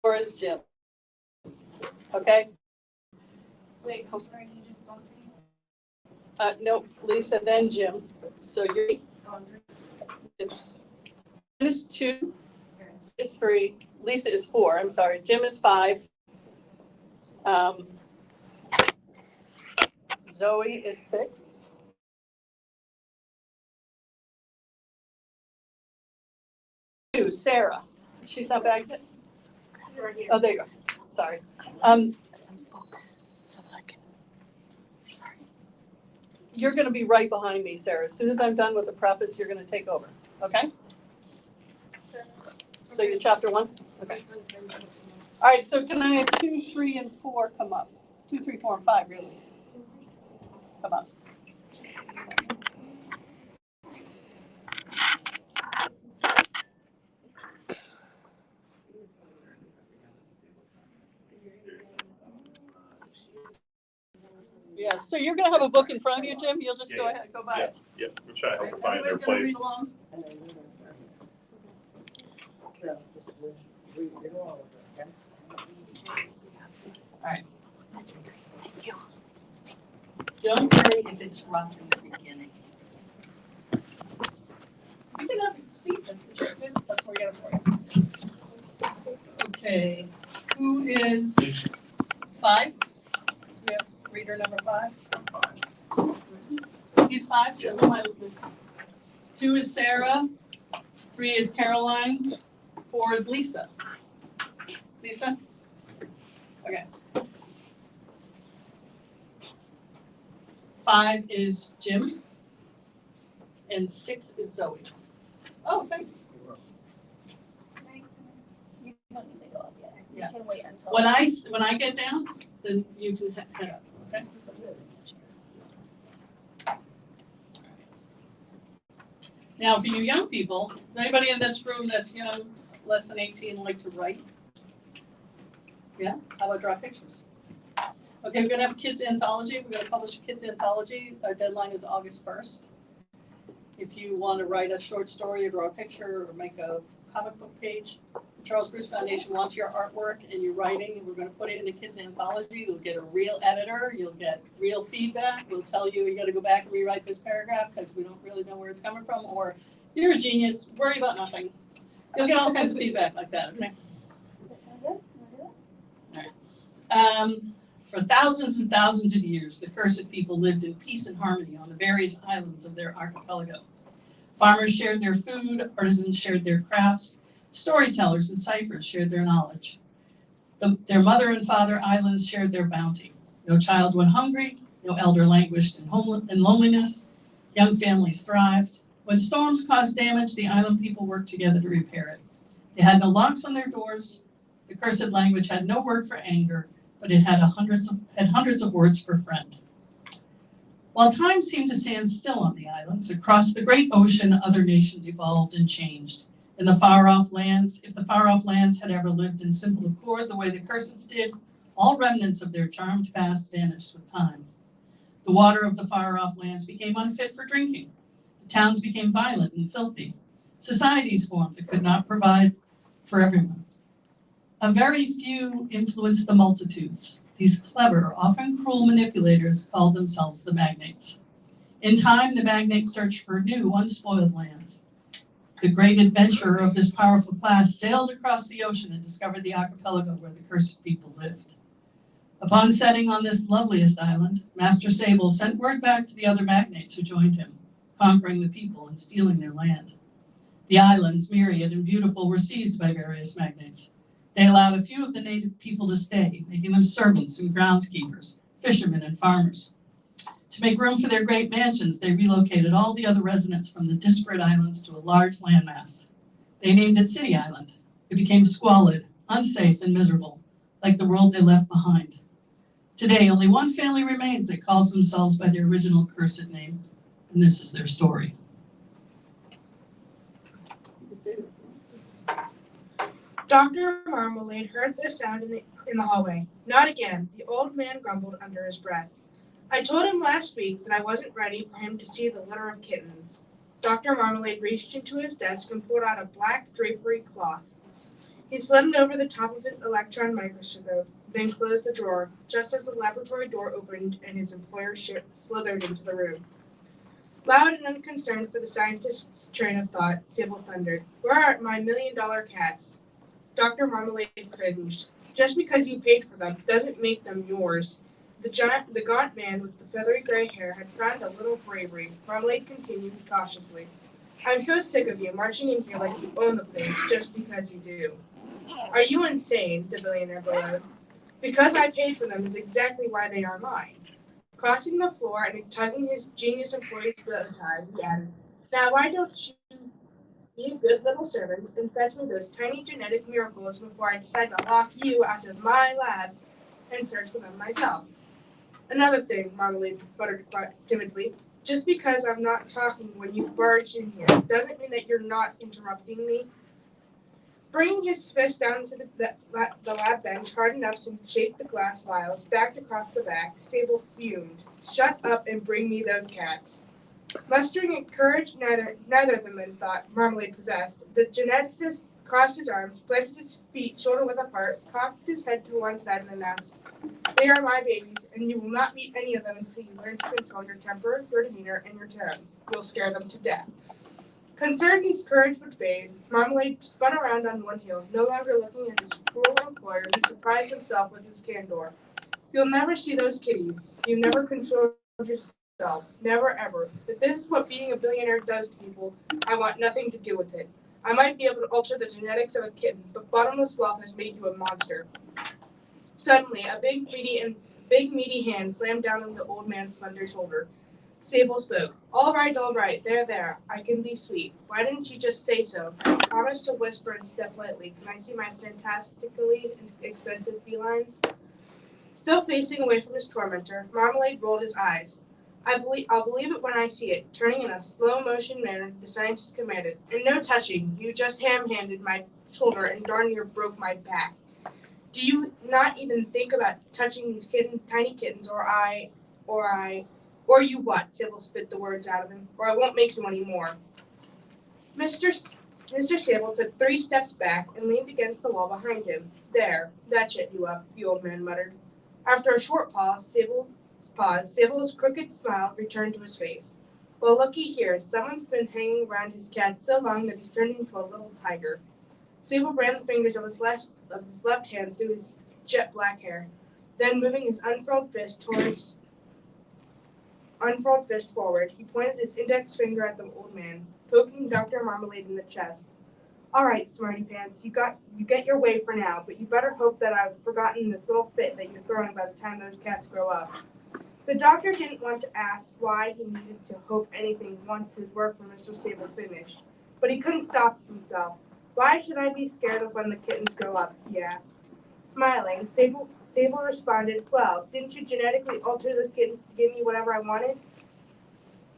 4 is Jim. Okay? Wait, I'm sorry, you just gone through? No, Lisa, then Jim. So you're, it's, Jim is 2, is 3, Lisa is 4, I'm sorry, Jim is 5. Zoe is 6. Sarah, she's not back yet? Right here. Oh, there you go, sorry. You're gonna be right behind me, Sarah. As soon as I'm done with the preface, you're gonna take over, okay? So you're chapter 1? Okay. All right, so can I have 2, 3, and 4 come up? 2, 3, 4, and 5, really. Come up. Yeah, so you're gonna have a book in front of you, Jim? You'll just go ahead, go by it. Yeah, we'll try to help them find their Everybody's gonna place. read along? All right. Thank you. Don't worry if it's rough in the beginning. You can have a seat, that's where you get it for you. Okay, who is 5? Yeah, reader number 5. He's 5, so who am I listening? 2 is Sarah, 3 is Caroline, 4 is Lisa. Lisa? Okay. 5 is Jim, and 6 is Zoe. Oh, thanks. You don't need to go up yet. Yeah. You can wait until. When I get down, then you can head up, okay? Now, for you young people, does anybody in this room that's young, less than 18, like to write? Yeah? How about draw pictures? Okay, we're gonna have a kids anthology. We're gonna publish a kids anthology. Our deadline is August 1st. If you want to write a short story or draw a picture or make a comic book page, the Charles Bruce Foundation wants your artwork and your writing, and we're going to put it in a kids anthology. You'll get a real editor. You'll get real feedback. We'll tell you you got to go back and rewrite this paragraph because we don't really know where it's coming from, or you're a genius. Worry about nothing. You'll get all kinds of feedback like that. Okay. All right. For thousands and thousands of years, the Kursid people lived in peace and harmony on the various islands of their archipelago. Farmers shared their food, artisans shared their crafts, storytellers and ciphers shared their knowledge. Their mother and father islands shared their bounty. No child went hungry, no elder languished in loneliness, young families thrived. When storms caused damage, the island people worked together to repair it. They had no locks on their doors. The Kursid language had no word for anger, but it had hundreds of words for friend. While time seemed to stand still on the islands, across the great ocean, other nations evolved and changed. In the far-off lands, if the far-off lands had ever lived in simple accord the way the Kursids did, all remnants of their charmed past vanished with time. The water of the far-off lands became unfit for drinking. The towns became violent and filthy. Societies formed that could not provide for everyone. A very few influenced the multitudes. These clever, often cruel manipulators called themselves the magnates. In time, the magnates searched for new, unspoiled lands. The great adventurer of this powerful class sailed across the ocean and discovered the archipelago where the Kursid people lived. Upon setting on this loveliest island, Master Sable sent word back to the other magnates who joined him, conquering the people and stealing their land. The islands, myriad and beautiful, were seized by various magnates. They allowed a few of the native people to stay, making them servants and groundskeepers, fishermen and farmers. To make room for their great mansions, they relocated all the other residents from the disparate islands to a large landmass. They named it City Island. It became squalid, unsafe, and miserable, like the world they left behind. Today, only one family remains that calls themselves by their original Kursid name, and this is their story. Dr. Marmalade heard the sound in the hallway. Not again, the old man grumbled under his breath. I told him last week that I wasn't ready for him to see the litter of kittens. Dr. Marmalade reached into his desk and pulled out a black drapery cloth. He slid it over the top of his electron microscope, then closed the drawer, just as the laboratory door opened and his employer slithered into the room. Loud and unconcerned for the scientist's train of thought, Sybil thundered, "Where are my $1,000,000 cats?" Dr. Marmalade cringed. "Just because you paid for them doesn't make them yours." The gaunt man with the feathery gray hair had frowned a little bravery. Marmalade continued cautiously. "I'm so sick of you marching in here like you own the place just because you do." "Are you insane?" the billionaire bellowed. "Because I paid for them is exactly why they are mine." Crossing the floor and tugging his genius employee's bow tie, he added, "Now why don't you be a good little servant and fetch me those tiny genetic miracles before I decide to lock you out of my lab and search for them myself?" "Another thing," Marmalade muttered timidly, "just because I'm not talking when you barge in here doesn't mean that you're not interrupting me." Bringing his fist down to the lab bench hard enough to shake the glass vial stacked across the back, Sable fumed. "Shut up and bring me those cats." Mustering courage neither of the men thought Marmalade possessed, the geneticist crossed his arms, planted his feet shoulder-width apart, cocked his head to one side, and announced, "They are my babies, and you will not meet any of them until you learn to control your temper, your demeanor, and your tone. You'll scare them to death." Concerned his courage would fade, Marmalade spun around on one heel, no longer looking at his cruel employer, who surprised himself with his candor. "You'll never see those kitties. You never controlled yourself. Never, ever. If this is what being a billionaire does to people, I want nothing to do with it. I might be able to alter the genetics of a kitten, but bottomless wealth has made you a monster." Suddenly, a big, meaty hand slammed down on the old man's slender shoulder. Sable spoke. All right, there, I can be sweet. Why didn't you just say so? I promised to whisper and step lightly. Can I see my fantastically expensive felines?" Still facing away from his tormentor, Marmalade rolled his eyes. I'll believe it when I see it." Turning in a slow-motion manner, the scientist commanded, "And no touching. You just ham-handed my shoulder and darn near broke my back. Do you not even think about touching these tiny kittens, or you what?" Sybil spit the words out of him. "Or I won't make you any more." Mr. Sable took 3 steps back and leaned against the wall behind him. "There, that shut you up," the old man muttered. After a short pause, Sable's crooked smile returned to his face. "Well, looky here, someone's been hanging around his cat so long that he's turned into a little tiger." Sable ran the fingers of his left hand through his jet black hair. Then, moving his unfurled fist forward, he pointed his index finger at the old man, poking Dr. Marmalade in the chest. "All right, smarty pants, you get your way for now, but you better hope that I've forgotten this little fit that you're throwing by the time those cats grow up." The doctor didn't want to ask why he needed to hope anything once his work for Mr. Sable finished, but he couldn't stop himself. "Why should I be scared of when the kittens grow up?" he asked. Smiling, Sable responded, "Well, didn't you genetically alter those kittens to give me whatever I wanted?"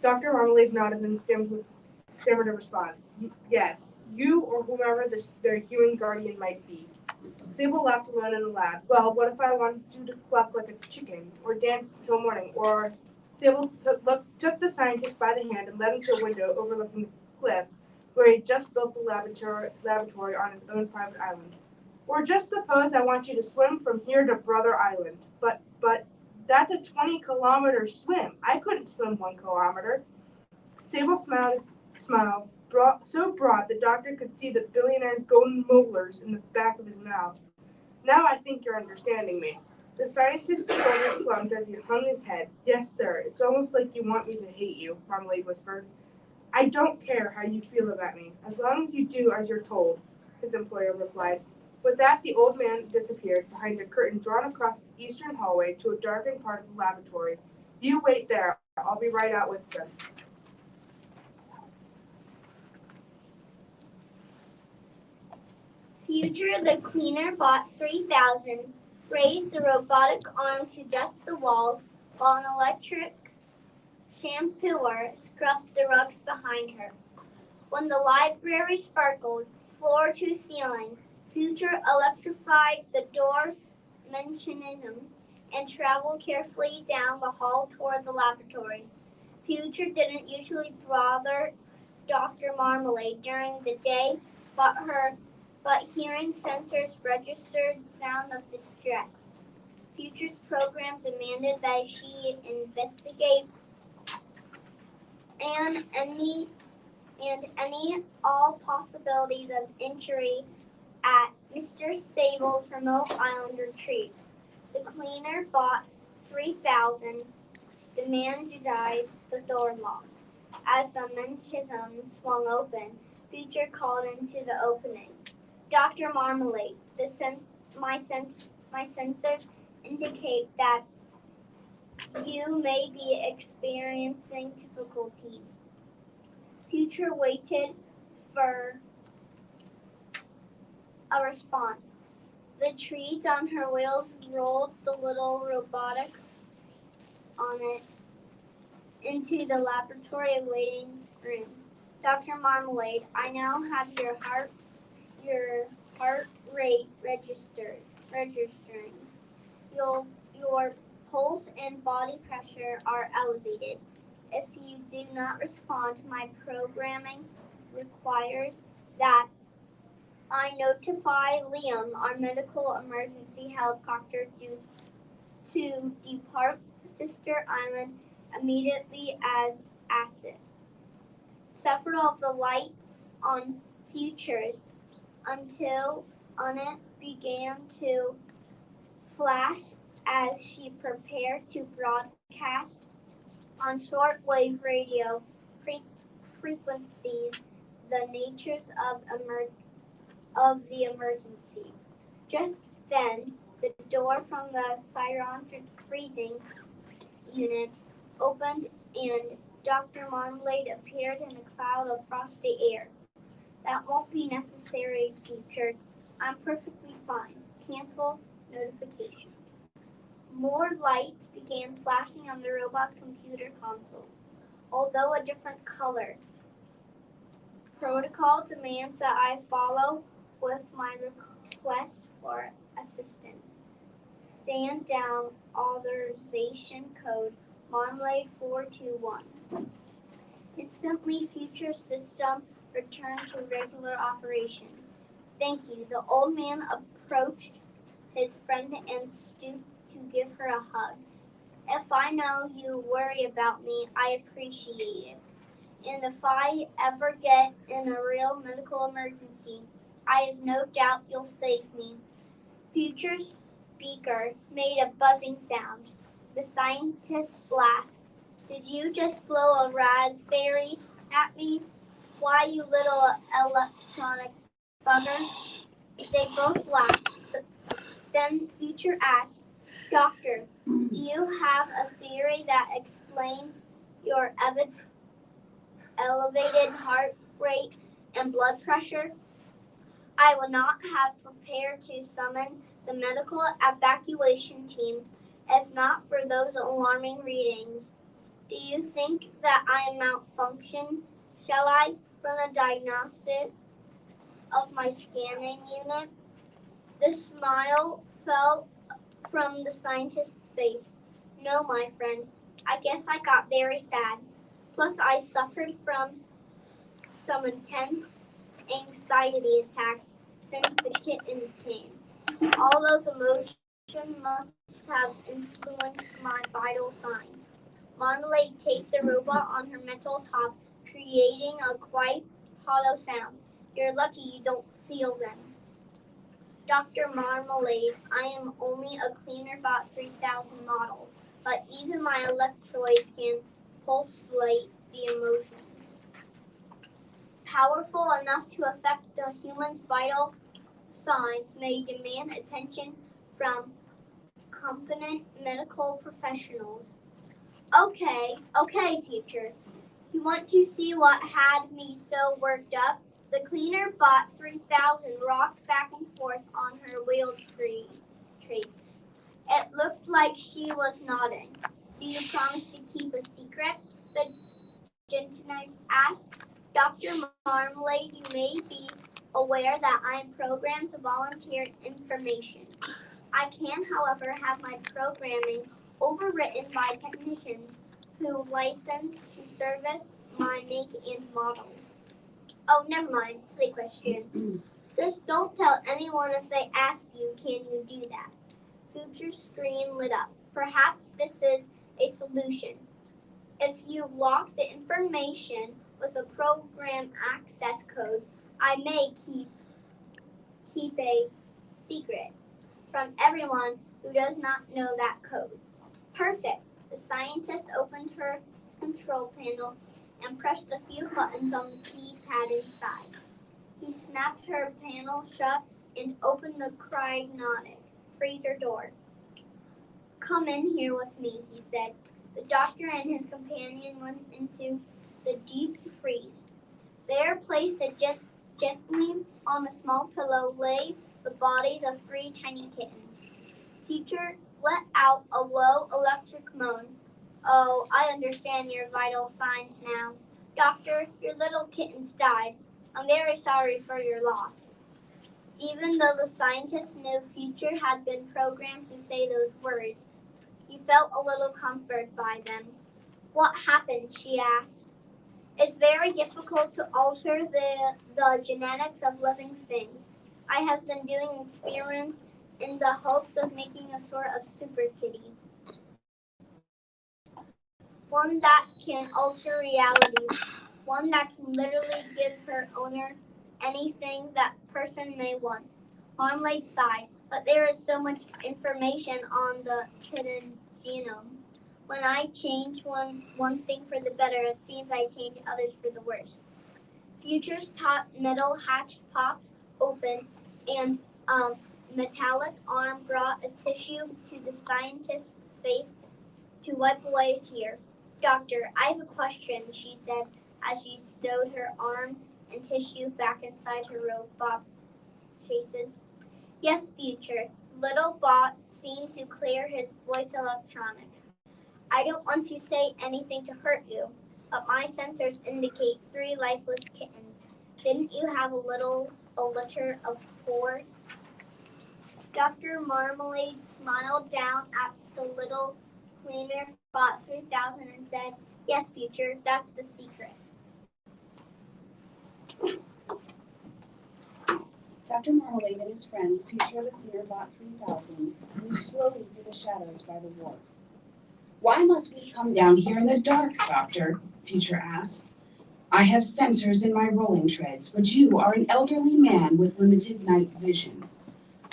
Dr. Marmalade nodded and stammered a response. "Yes, you or whomever their human guardian might be." Sable laughed alone in the lab. "Well, what if I wanted you to cluck like a chicken, or dance until morning, or—" Sable took the scientist by the hand and led him to a window overlooking the cliff, where he had just built the laboratory on his own private island. "Or just suppose I want you to swim from here to Brother Island. But that's a 20-kilometer swim. I couldn't swim 1 kilometer." Sable smiled so broad the doctor could see the billionaire's golden molars in the back of his mouth. "Now I think you're understanding me." The scientist's shoulders slumped as he hung his head. "Yes, sir. It's almost like you want me to hate you," Marmalade whispered. "I don't care how you feel about me, as long as you do as you're told," his employer replied. With that, the old man disappeared behind a curtain drawn across the eastern hallway to a darkened part of the laboratory. "You wait there. I'll be right out with them." Future the cleaner bought 3,000, raised the robotic arm to dust the walls, while an electric shampooer scrubbed the rugs behind her. When the library sparkled, floor to ceiling, Future electrified the door mechanism and traveled carefully down the hall toward the laboratory. Future didn't usually bother Dr. Marmalade during the day, but but hearing sensors registered sound of distress. Future's program demanded that she investigate and any all possibilities of injury at Mr. Sable's remote island retreat. The cleaner bought 3,000, demonetized the door lock. As the mechanism swung open, Future called into the opening. Dr. Marmalade, my sensors indicate that you may be experiencing difficulties. Future waited for a response. The trees on her wheels rolled the little robotic on it into the laboratory waiting room. Dr. Marmalade, I now have your heart rate registering. Your pulse and body pressure are elevated. If you do not respond, my programming requires that I notify Liam, our medical emergency helicopter, to depart Sister Island immediately as acid. Several of the lights on Futures until on it began to flash as she prepared to broadcast on shortwave radio frequencies the natures of the emergency. Just then, the door from the cyanotric freezing unit opened and Dr. Marmalade appeared in a cloud of frosty air. That won't be necessary, Future. I'm perfectly fine. Cancel notification. More lights began flashing on the robot's computer console, although a different color. Protocol demands that I follow with my request for assistance. Stand down, authorization code Marmalade 421. Instantly, Future system returned to regular operation. Thank you. The old man approached his friend and stooped to give her a hug. If I know you worry about me, I appreciate it. And if I ever get in a real medical emergency, I have no doubt you'll save me. Future speaker made a buzzing sound. The scientist laughed. Did you just blow a raspberry at me? Why, you little electronic bugger? They both laughed. Then Future asked, Doctor, do you have a theory that explains your elevated heart rate and blood pressure? I would not have prepared to summon the medical evacuation team if not for those alarming readings. Do you think that I am malfunctioned? Shall I run a diagnostic of my scanning unit? The smile fell from the scientist's face. No, my friend. I guess I got very sad. Plus, I suffered from some intense anxiety attacks since the kittens came. All those emotions must have influenced my vital signs. Marmalade taped the robot on her metal top, creating a quite hollow sound. You're lucky you don't feel them. Dr. Marmalade, I am only a cleaner bot 3000 model, but even my electrodes can pulsate the emotions. Powerful enough to affect the human's vital signs may demand attention from competent medical professionals. Okay, Future. You want to see what had me so worked up? The cleaner bot 3000 rocked back and forth on her wheeled trees. It looked like she was nodding. Do you promise to keep a secret? The gentleman asked. Dr. Marmalade, you may be aware that I am programmed to volunteer information. I can, however, have my programming overwritten by technicians who license to service my make and model. Oh, never mind. Silly question. Just don't tell anyone if they ask you, can you do that? Future's screen lit up. Perhaps this is a solution. If you lock the information with a program access code, I may keep a secret from everyone who does not know that code. Perfect. The scientist opened her control panel and pressed a few buttons on the keypad inside. He snapped her panel shut and opened the cryogenic freezer door. Come in here with me, he said. The doctor and his companion went into the deep freeze. There, placed gently on a small pillow, lay the bodies of 3 tiny kittens. Future let out a low electric moan. Oh, I understand your vital signs now. Doctor, your little kittens died. I'm very sorry for your loss. Even though the scientist knew Future had been programmed to say those words, he felt a little comforted by them. What happened? She asked. It's very difficult to alter the genetics of living things. I have been doing experiments in the hopes of making a sort of super kitty. One that can alter reality. One that can literally give her owner anything that person may want. Marmalade sighed, but there is so much information on the kitten genome. When I change one thing for the better, it means I change others for the worse. Future's top middle hatch popped open, and a metallic arm brought a tissue to the scientist's face to wipe away a tear. Doctor, I have a question, she said as she stowed her arm and tissue back inside her robot cases. Yes, Future. Little bot seemed to clear his voice electronics. I don't want to say anything to hurt you, but my sensors indicate 3 lifeless kittens. Didn't you have a litter of 4? Dr. Marmalade smiled down at the little cleaner bot 3000 and said, Yes, Future, that's the secret. Dr. Marmalade and his friend, Future the Cleaner Bot 3000, moved slowly through the shadows by the wharf. Why must we come down here in the dark, Doctor? Future asked. I have sensors in my rolling treads, but you are an elderly man with limited night vision.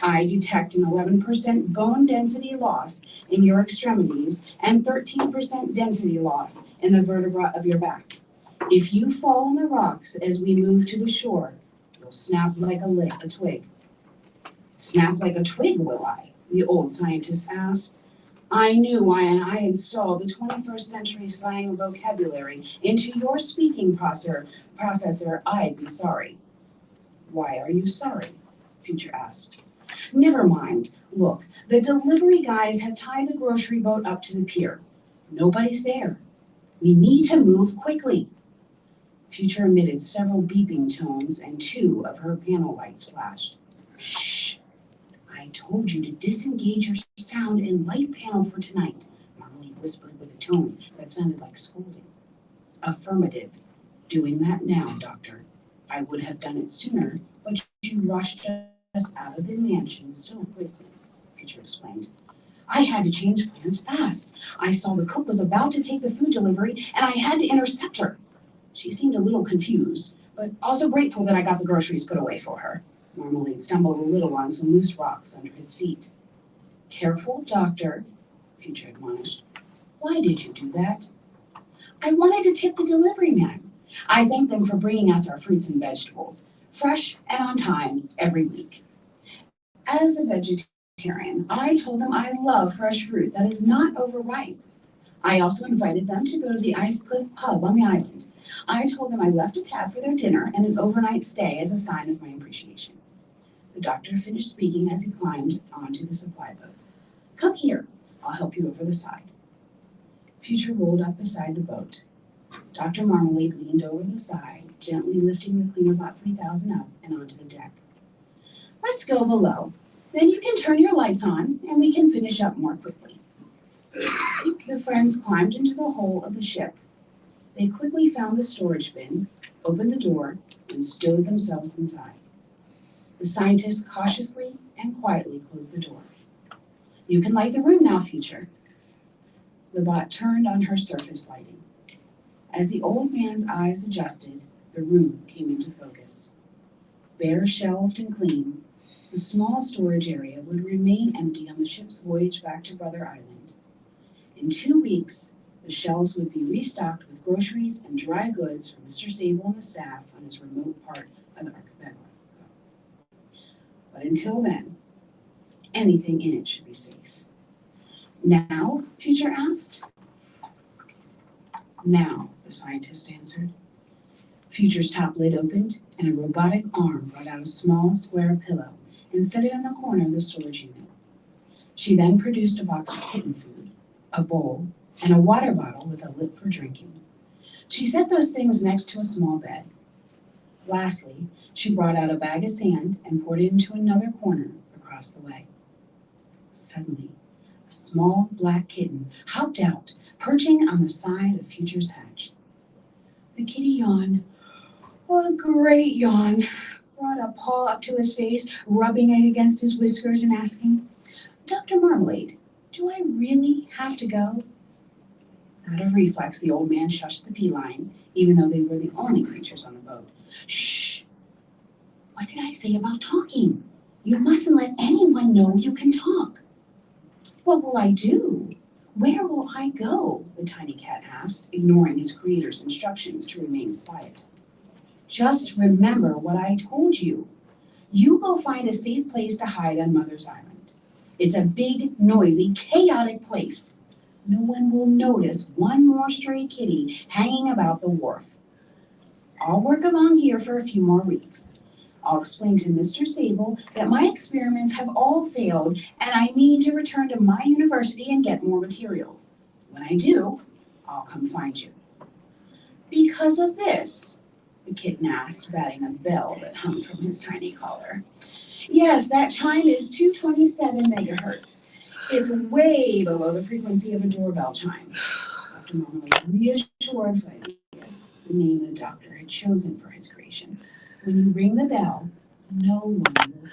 I detect an 11% bone density loss in your extremities and 13% density loss in the vertebra of your back. If you fall on the rocks as we move to the shore, you'll snap like a twig. Snap like a twig, will I? The old scientist asked. I knew when I installed the 21st century slang and vocabulary into your speaking processor, I'd be sorry. Why are you sorry? Future asked. Never mind. Look, the delivery guys have tied the grocery boat up to the pier. Nobody's there. We need to move quickly. Future emitted several beeping tones and 2 of her panel lights flashed. Shh! I told you to disengage your sound and light panel for tonight, Marmalade whispered with a tone that sounded like scolding. Affirmative. Doing that now, Doctor. I would have done it sooner, but you rushed us out of the mansion so quickly, Future explained. I had to change plans fast. I saw the cook was about to take the food delivery, and I had to intercept her. She seemed a little confused, but also grateful that I got the groceries put away for her. Marmalade stumbled a little on some loose rocks under his feet. Careful, Doctor, Future admonished. Why did you do that? I wanted to tip the delivery man. I thank them for bringing us our fruits and vegetables, fresh and on time every week. As a vegetarian, I told them I love fresh fruit that is not overripe. I also invited them to go to the Ice Cliff pub on the island. I told them I left a tab for their dinner and an overnight stay as a sign of my appreciation. The doctor finished speaking as he climbed onto the supply boat. Come here, I'll help you over the side. Future rolled up beside the boat. Dr. Marmalade leaned over the side, gently lifting the Cleaner Bot 3000 up and onto the deck. Let's go below. Then you can turn your lights on and we can finish up more quickly. The friends climbed into the hull of the ship. They quickly found the storage bin, opened the door, and stowed themselves inside. The scientist cautiously and quietly closed the door. You can light the room now, Future. The bot turned on her surface lighting. As the old man's eyes adjusted, the room came into focus. Bare shelved and clean, the small storage area would remain empty on the ship's voyage back to Brother Island. In 2 weeks, the shelves would be restocked with groceries and dry goods for Mr. Sable and the staff on his remote part of the archipelago. But until then, anything in it should be safe. Now? Future asked. Now, the scientist answered. Future's top lid opened, and a robotic arm brought out a small square pillow and set it in the corner of the storage unit. She then produced a box of kitten food, a bowl, and a water bottle with a lip for drinking. She set those things next to a small bed. Lastly, she brought out a bag of sand and poured it into another corner across the way. Suddenly, a small black kitten hopped out, perching on the side of Future's hatch. The kitty yawned. A great yawn. Brought a paw up to his face, rubbing it against his whiskers and asking, "Dr. Marmalade, do I really have to go?" Out of reflex, the old man shushed the feline, even though they were the only creatures on the boat. "Shh! What did I say about talking? You mustn't let anyone know you can talk." "What will I do? Where will I go?" the tiny cat asked, ignoring his creator's instructions to remain quiet. "Just remember what I told you. You go find a safe place to hide on Mother's Island. It's a big, noisy, chaotic place. No one will notice one more stray kitty hanging about the wharf. I'll work along here for a few more weeks. I'll explain to Mr. Sable that my experiments have all failed and I need to return to my university and get more materials. When I do, I'll come find you." "Because of this?" the kitten asked, batting a bell that hung from his tiny collar. "Yes, that chime is 227 megahertz. It's way below the frequency of a doorbell chime." Dr. Marmalade reassured Phileas, the name the doctor had chosen for his creation. "When you ring the bell, no one will